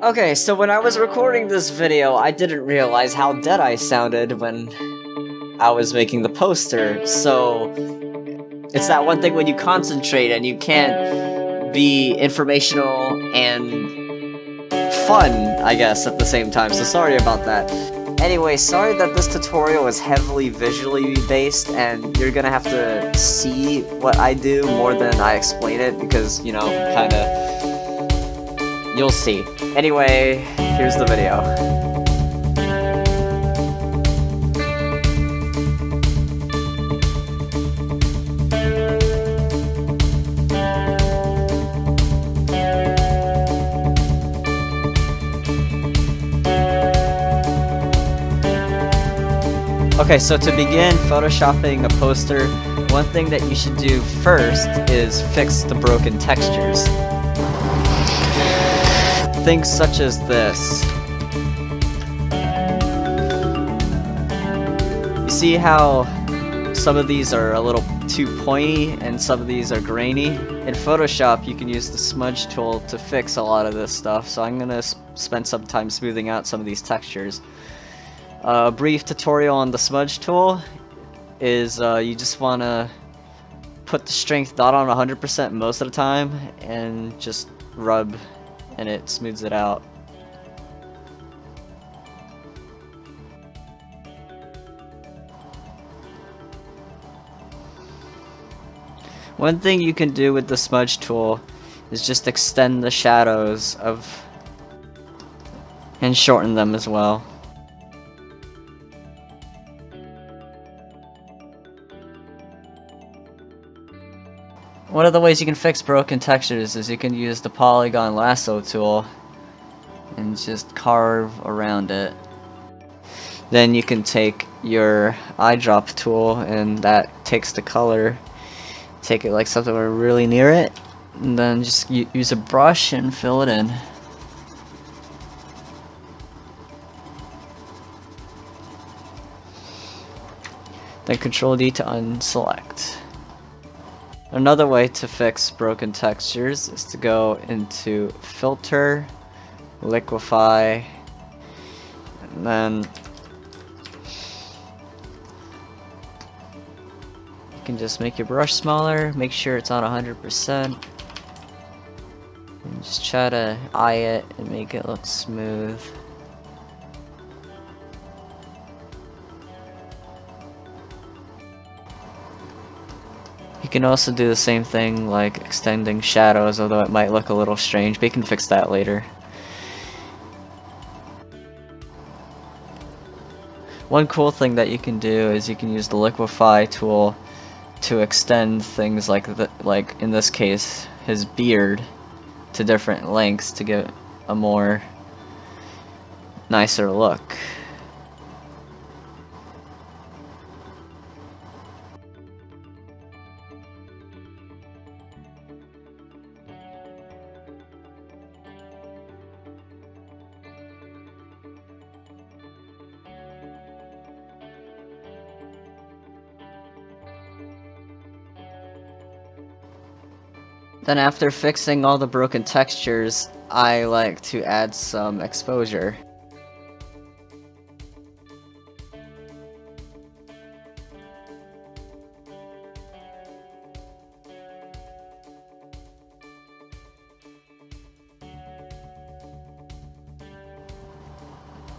Okay, so when I was recording this video, I didn't realize how dead I sounded when I was making the poster, so it's that one thing when you concentrate and you can't be informational and fun, I guess, at the same time, so sorry about that. Anyway, sorry that this tutorial is heavily visually based and you're gonna have to see what I do more than I explain it because, you know, kinda... you'll see. Anyway, here's the video. Okay, so to begin photoshopping a poster, one thing that you should do first is fix the broken textures. Things such as this. You see how some of these are a little too pointy and some of these are grainy? In Photoshop, you can use the smudge tool to fix a lot of this stuff, so I'm gonna spend some time smoothing out some of these textures. A brief tutorial on the smudge tool is you just want to put the strength not on 100% most of the time and just rub and it smooths it out. One thing you can do with the smudge tool is just extend the shadows and shorten them as well. One of the ways you can fix broken textures is you can use the polygon lasso tool and just carve around it. Then you can take your eyedrop tool and that takes the color, take it like something really near it, and then just use a brush and fill it in. Then Control D to unselect. Another way to fix broken textures is to go into Filter, Liquify, and then you can just make your brush smaller, make sure it's on 100%, and just try to eye it and make it look smooth. You can also do the same thing like extending shadows, although it might look a little strange, but you can fix that later. One cool thing that you can do is you can use the Liquify tool to extend things like in this case, his beard to different lengths to get a more nicer look. Then after fixing all the broken textures, I like to add some exposure.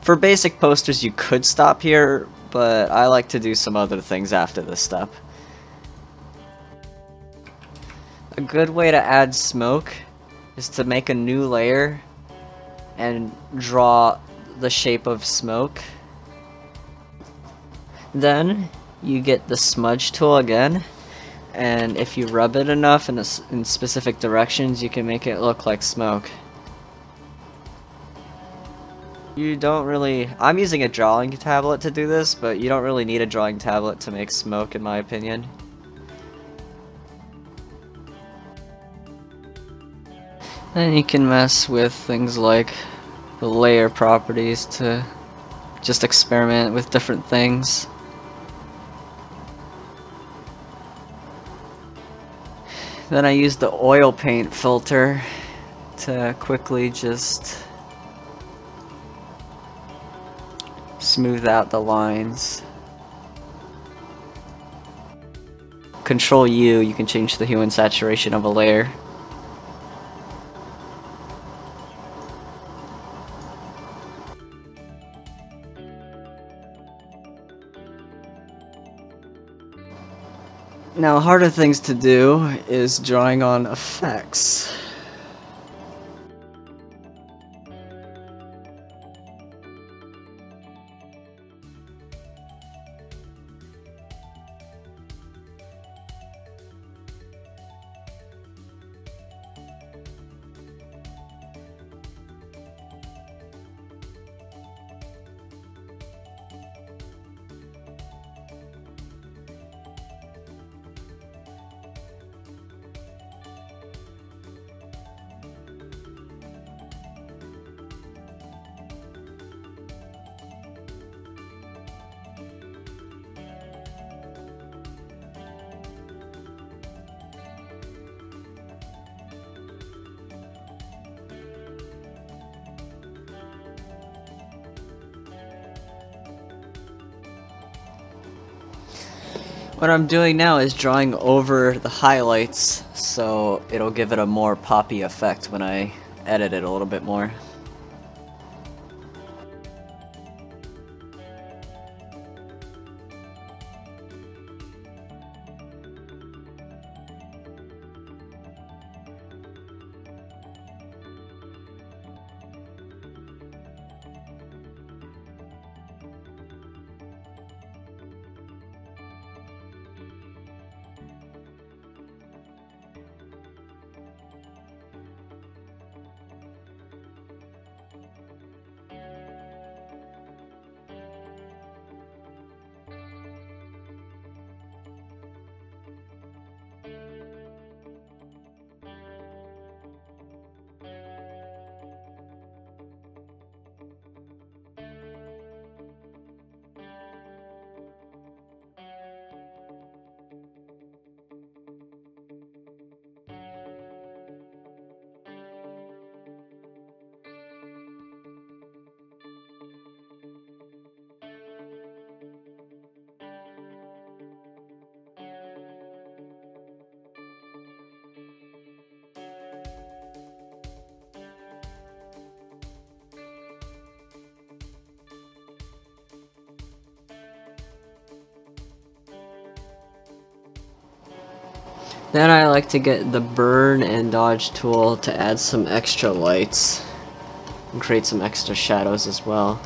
For basic posters you could stop here, but I like to do some other things after this step. A good way to add smoke is to make a new layer and draw the shape of smoke. Then you get the smudge tool again, and if you rub it enough in specific directions, you can make it look like smoke. You don't really... I'm using a drawing tablet to do this, but you don't really need a drawing tablet to make smoke in my opinion. Then you can mess with things like the layer properties to just experiment with different things. Then I use the oil paint filter to quickly just smooth out the lines. Control U, you can change the hue and saturation of a layer. Now, harder things to do is drawing on effects. What I'm doing now is drawing over the highlights, so it'll give it a more poppy effect when I edit it a little bit more. Then I like to get the burn and dodge tool to add some extra lights and create some extra shadows as well.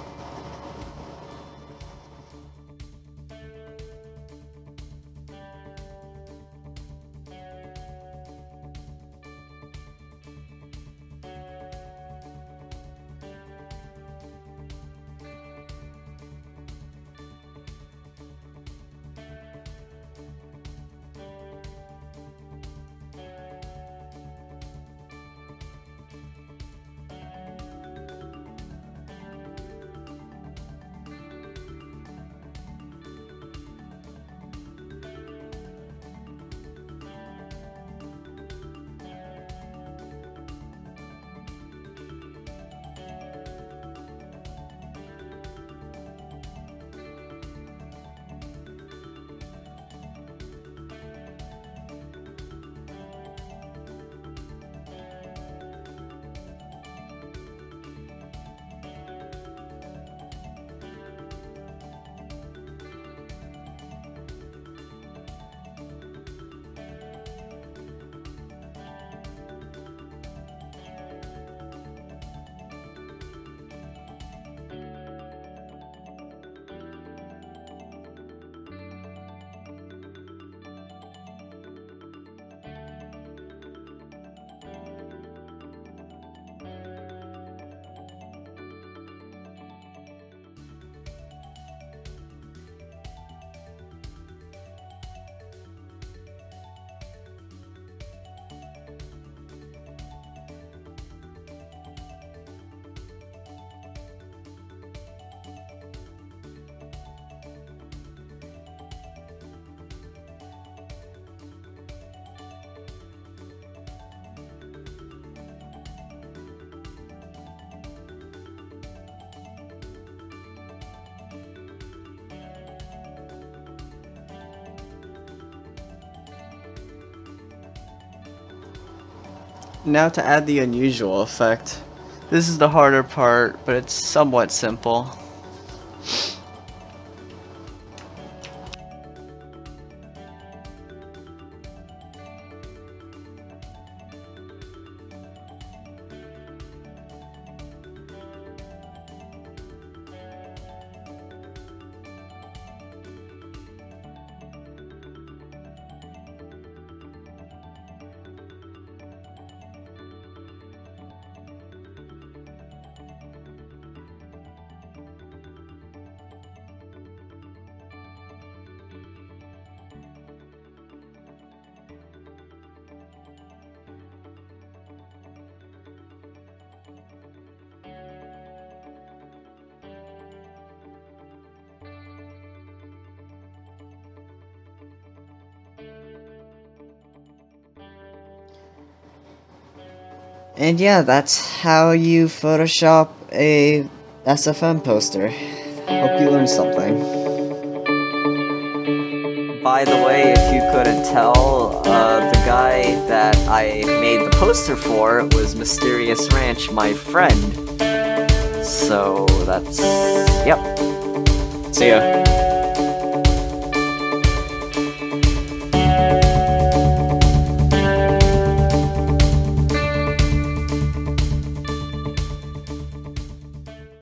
Now to add the unusual effect. This is the harder part, but it's somewhat simple. And yeah, that's how you Photoshop a SFM poster. Hope you learned something. By the way, if you couldn't tell, the guy that I made the poster for was Mysterious Ranch, my friend. So that's... yep. See ya.